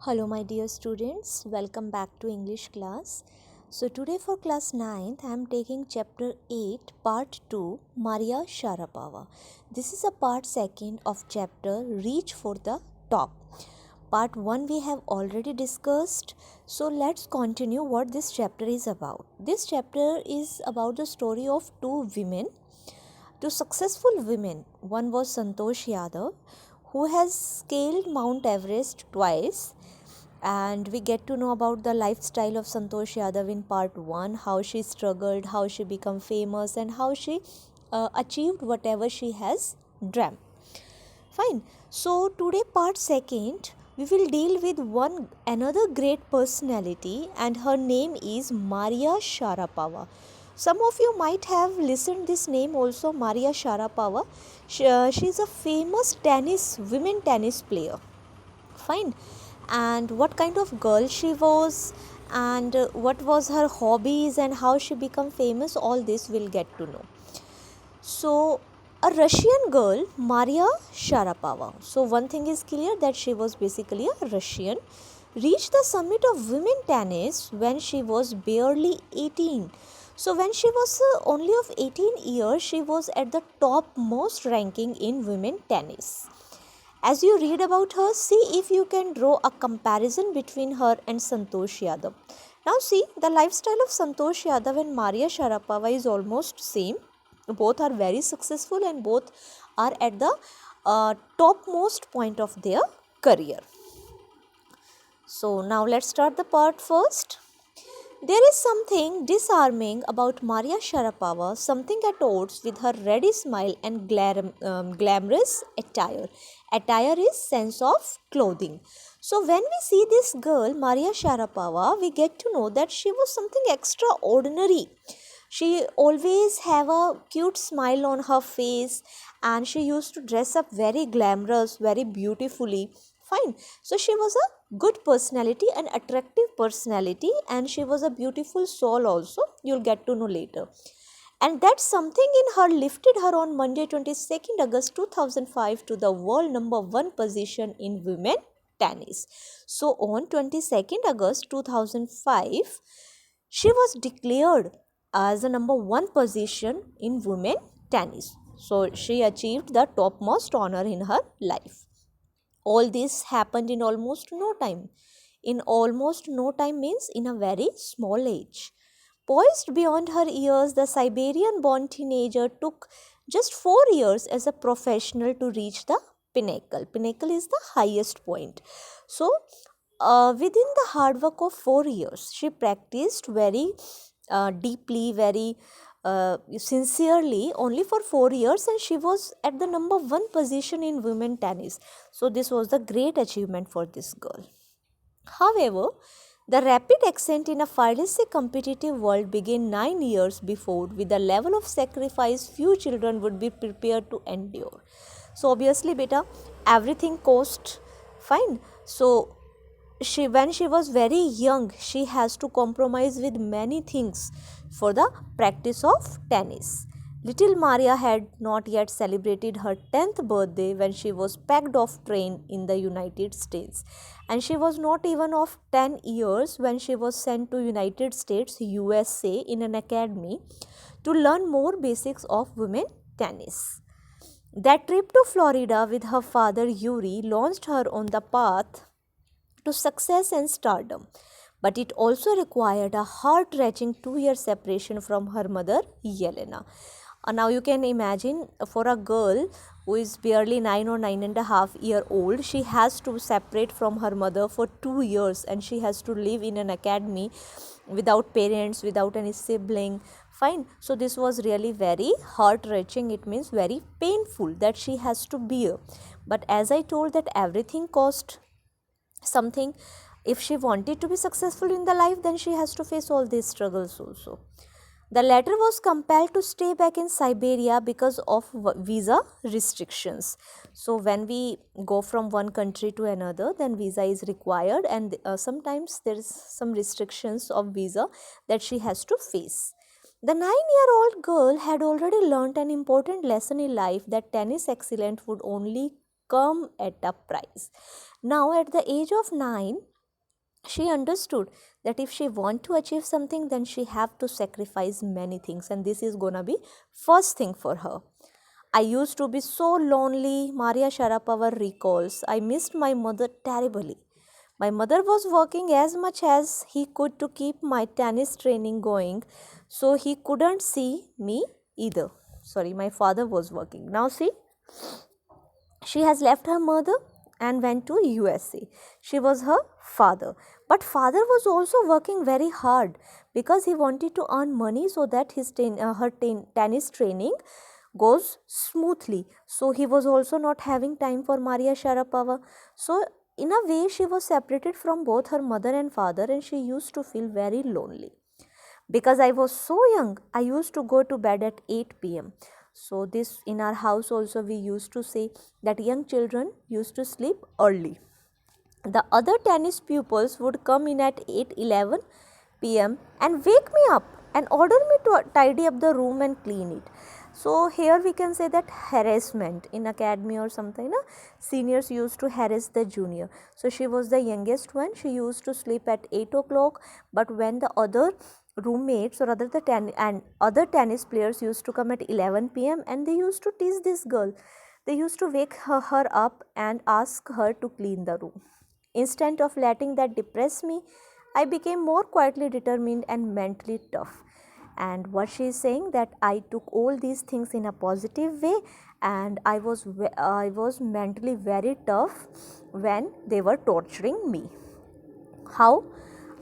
Hello my dear students, welcome back to English class. So today for class 9th I am taking chapter 8 part 2 Maria Sharapova. This is a part 2nd of chapter Reach for the Top. Part 1 we have already discussed, so let's continue what this chapter is about. This chapter is about the story of two successful women. One was Santosh Yadav, who has scaled Mount Everest twice, and we get to know about the lifestyle of Santosh Yadav in part 1, how she struggled, how she became famous, and how she achieved whatever she has dreamt. Fine. So today part 2nd we will deal with one another great personality, and her name is Maria Sharapova. Some of you might have listened this name also, Maria Sharapova. She is a famous women tennis player. Fine. And what kind of girl she was, and what was her hobbies, and how she became famous, all this we'll get to know. So a Russian girl, Maria Sharapova, so one thing is clear, that she was basically a Russian, reached the summit of women tennis when she was barely 18. So when she was only of 18 years, she was at the top most ranking in women tennis. As you read about her, see if you can draw a comparison between her and Santosh Yadav. Now see, the lifestyle of Santosh Yadav and Maria Sharapova is almost same. Both are very successful and both are at the topmost point of their career. So now let's start the part first. There is something disarming about Maria Sharapova, something at odds with her ready smile and glamorous attire. Attire is sense of clothing. So when we see this girl, Maria Sharapova, we get to know that she was something extraordinary. She always have a cute smile on her face, and she used to dress up very glamorous, very beautifully. Fine. So she was a good personality, an attractive personality, and she was a beautiful soul also. You'll get to know later. And that something in her lifted her on Monday 22nd August 2005 to the world number 1 position in women tennis. So on 22nd August 2005, she was declared as the number 1 position in women tennis. So she achieved the topmost honor in her life. All this happened in almost no time. In almost no time means in a very small age. Poised beyond her years, the Siberian born teenager took just 4 years as a professional to reach the pinnacle. Pinnacle is the highest point. So, within the hard work of 4 years, she practiced very deeply, very sincerely, only for 4 years, and she was at the number 1 position in women tennis. So this was the great achievement for this girl. However, the rapid ascent in a fiercely competitive world began 9 years before, with a level of sacrifice few children would be prepared to endure. So obviously beta, everything cost. Fine. So when she was very young, she has to compromise with many things for the practice of tennis. Little Maria had not yet celebrated her 10th birthday when she was packed off train in the United States, and she was not even of 10 years when she was sent to United States USA in an academy to learn more basics of women tennis. That trip to Florida with her father Yuri launched her on the path to success and stardom, but it also required a heart-wrenching 2-year separation from her mother Yelena. Now you can imagine, for a girl who is barely 9 or 9.5 year old, she has to separate from her mother for 2 years, and she has to live in an academy without parents, without any sibling. Fine. So this was really very heart-wrenching. It means very painful that she has to bear. But as I told, that everything cost something. If she wanted to be successful in the life, then she has to face all these struggles also. The latter was compelled to stay back in Siberia because of visa restrictions. So when we go from one country to another, then visa is required, and sometimes there is some restrictions of visa that she has to face. The 9-year-old girl had already learnt an important lesson in life, that tennis excellence would only come at a price. Now, at the age of 9, She understood that if she want to achieve something, then she have to sacrifice many things, and this is gonna be first thing for her. I used to be so lonely, Maria Sharapova recalls. I missed my mother terribly. My mother was working as much as he could to keep my tennis training going, so he couldn't see me either. Sorry, my father was working. Now see, she has left her mother and went to USA. She was her father. But father was also working very hard because he wanted to earn money so that tennis training goes smoothly. So he was also not having time for Maria Sharapova. So in a way she was separated from both her mother and father, and she used to feel very lonely. Because I was so young, I used to go to bed at 8 p.m. So this in our house also we used to say that young children used to sleep early. The other tennis pupils would come in at 8:11 p.m. and wake me up and order me to tidy up the room and clean it. So here we can say that harassment in academy or something, na? Seniors used to harass the junior. So she was the youngest one. She used to sleep at 8 o'clock, but when the other roommates or other tennis players used to come at 11 p.m. and they used to tease this girl. They used to wake her up and ask her to clean the room. Instead of letting that depress me, I became more quietly determined and mentally tough. And what she is saying, that I took all these things in a positive way, and I was mentally very tough when they were torturing me. How?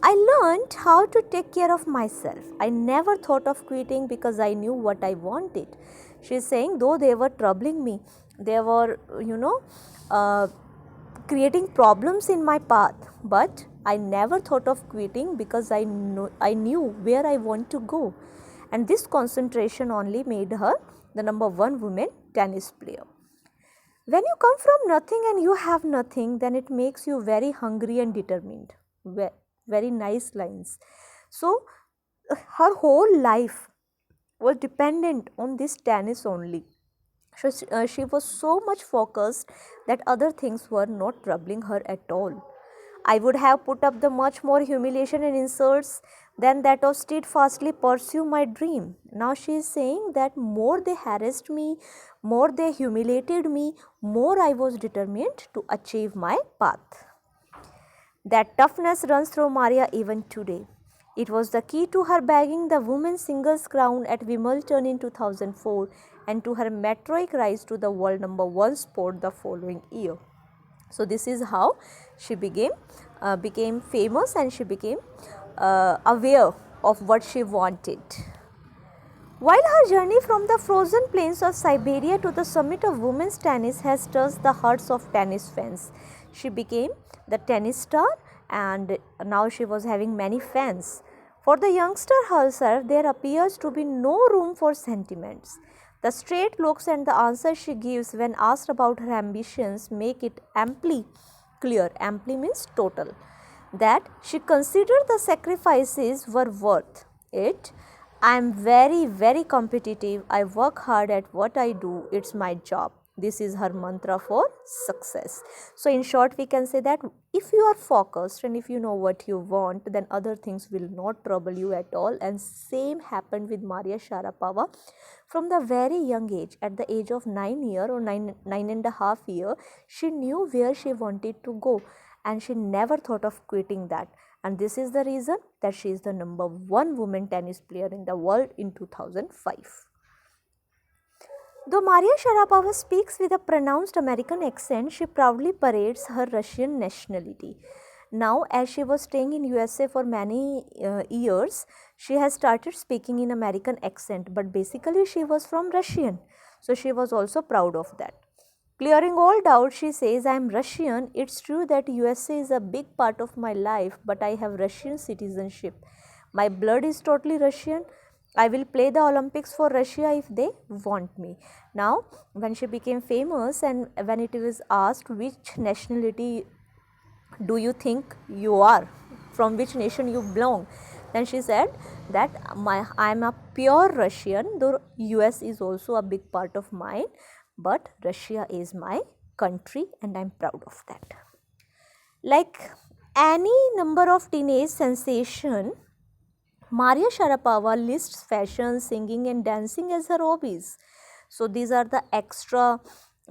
I learned how to take care of myself. I never thought of quitting because I knew what I wanted. She's saying, though they were troubling me, they were, creating problems in my path, but I never thought of quitting because I knew where I want to go. And this concentration only made her the number one women tennis player. When you come from nothing and you have nothing, then it makes you very hungry and determined. Very nice lines. So, her whole life was dependent on this tennis only. She was so much focused that other things were not troubling her at all. I would have put up the much more humiliation and insults than that of steadfastly pursue my dream. Now she is saying that more they harassed me, more they humiliated me, more I was determined to achieve my path. That toughness runs through Maria even today. It was the key to her bagging the women's singles crown at Wimbledon in 2004 and to her meteoric rise to the world number one sport the following year. So this is how she became famous, and she became aware of what she wanted. While her journey from the frozen plains of Siberia to the summit of women's tennis has touched the hearts of tennis fans, she became the tennis star, and now she was having many fans. For the youngster herself, there appears to be no room for sentiments. The straight looks and the answers she gives when asked about her ambitions make it amply clear. Amply means total. That she considered the sacrifices were worth it. I am very, very competitive. I work hard at what I do. It's my job. This is her mantra for success. So, in short, we can say that if you are focused and if you know what you want, then other things will not trouble you at all. And same happened with Maria Sharapova. From the very young age, at the age of 9 year or nine and a half year, she knew where she wanted to go, and she never thought of quitting that. And this is the reason that she is the number one women tennis player in the world in 2005. Though Maria Sharapova speaks with a pronounced American accent, she proudly parades her Russian nationality. Now, as she was staying in USA for many years, she has started speaking in American accent, but basically she was from Russian. So she was also proud of that. Clearing all doubt, she says, I am Russian. It's true that USA is a big part of my life, but I have Russian citizenship. My blood is totally Russian. I will play the Olympics for Russia if they want me. Now, when she became famous and when it was asked which nationality do you think you are, from which nation you belong, then she said that I am a pure Russian, though US is also a big part of mine, but Russia is my country and I am proud of that. Like any number of teenage sensation, Maria Sharapova lists fashion, singing and dancing as her hobbies. So these are the extra,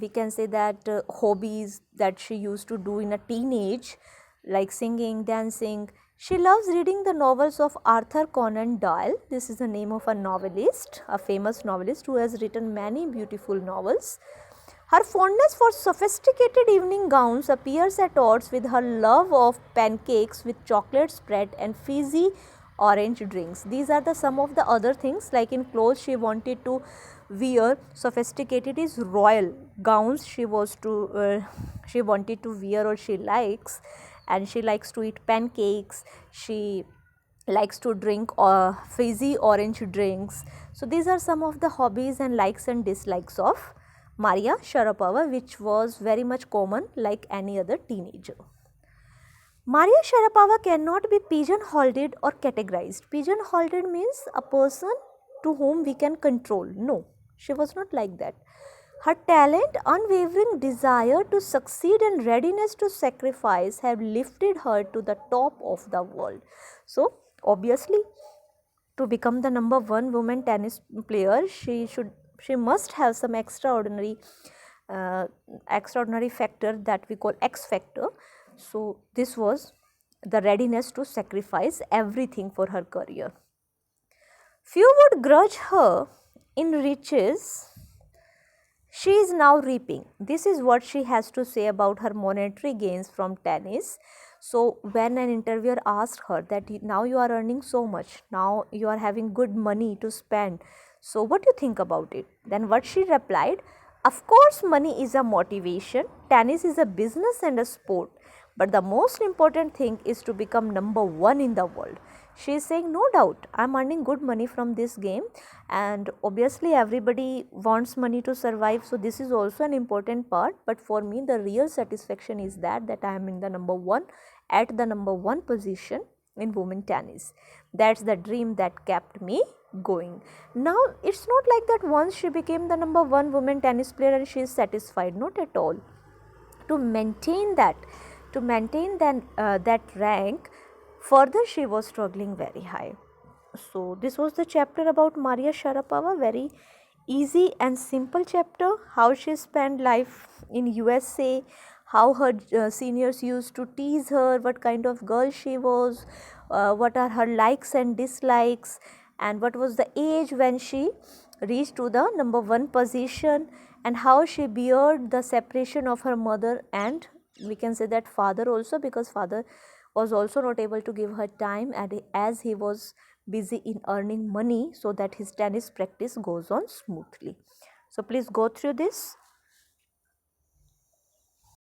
we can say that hobbies that she used to do in a teenage, like singing, dancing. She loves reading the novels of Arthur Conan Doyle. This is the name of a novelist, a famous novelist who has written many beautiful novels. Her fondness for sophisticated evening gowns appears at odds with her love of pancakes with chocolate spread and fizzy orange drinks. These are the some of the other things, like in clothes she wanted to wear sophisticated is royal gowns she wanted to wear, or she likes, and she likes to eat pancakes. She likes to drink fizzy orange drinks. So these are some of the hobbies and likes and dislikes of Maria Sharapova, which was very much common like any other teenager. Maria Sharapova cannot be pigeonholed or categorized. Pigeonholed means a person to whom we can control. No, she was not like that. Her talent, unwavering desire to succeed and readiness to sacrifice have lifted her to the top of the world. So, obviously, to become the number one woman tennis player, she must have some uh, extraordinary factor that we call X factor. So this was the readiness to sacrifice everything for her career. Few would grudge her in riches she is now reaping. This is what she has to say about her monetary gains from tennis. So when an interviewer asked her that now you are earning so much, now you are having good money to spend, so what do you think about it? Then what she replied, of course money is a motivation, tennis is a business and a sport, but the most important thing is to become number one in the world. She is saying, no doubt, I am earning good money from this game, and obviously everybody wants money to survive, so this is also an important part, but for me the real satisfaction is that I am in the number one, at the number one position in women tennis. That's the dream that kept me going. Now it's not like that once she became the number one women tennis player and she is satisfied, not at all. To maintain that rank, further she was struggling very high. So this was the chapter about Maria Sharapova, very easy and simple chapter, how she spent life in USA, how her seniors used to tease her, what kind of girl she was, what are her likes and dislikes, and what was the age when she reached to the number one position, and how she beared the separation of her mother and we can say that father also, because father was also not able to give her time, and as he was busy in earning money so that his tennis practice goes on smoothly. So please go through this.